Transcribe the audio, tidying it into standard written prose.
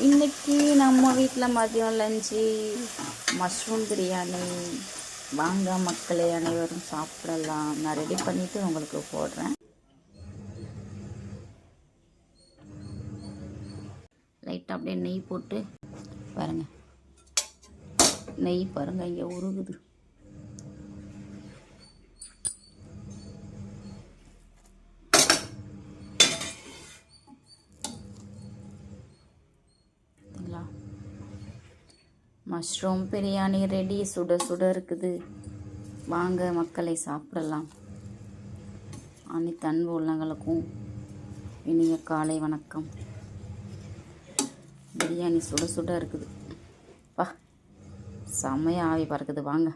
இன்றைக்கி நம்ம வீட்டில் மதியம் லஞ்சு மஷ்ரூம் பிரியாணி. வாங்க மக்களே, அனைவரும் சாப்பிடலாம். நான் ரெடி பண்ணிவிட்டு உங்களுக்கு போடுறேன். லைட்டாக அப்படியே நெய் போட்டு பாருங்கள். நெய் பாருங்கள் இங்கே உருகுது. Mushroom biryani ready. சுட சுட இருக்குது. வாங்க மக்களை சாப்பிடலாம். அனைத்து அன்பு உள்ளங்களுக்கும் இனிய காலை வணக்கம். பிரியாணி சுட சுட இருக்குது. செம்மையாக ஆவி பறக்குது. வாங்க.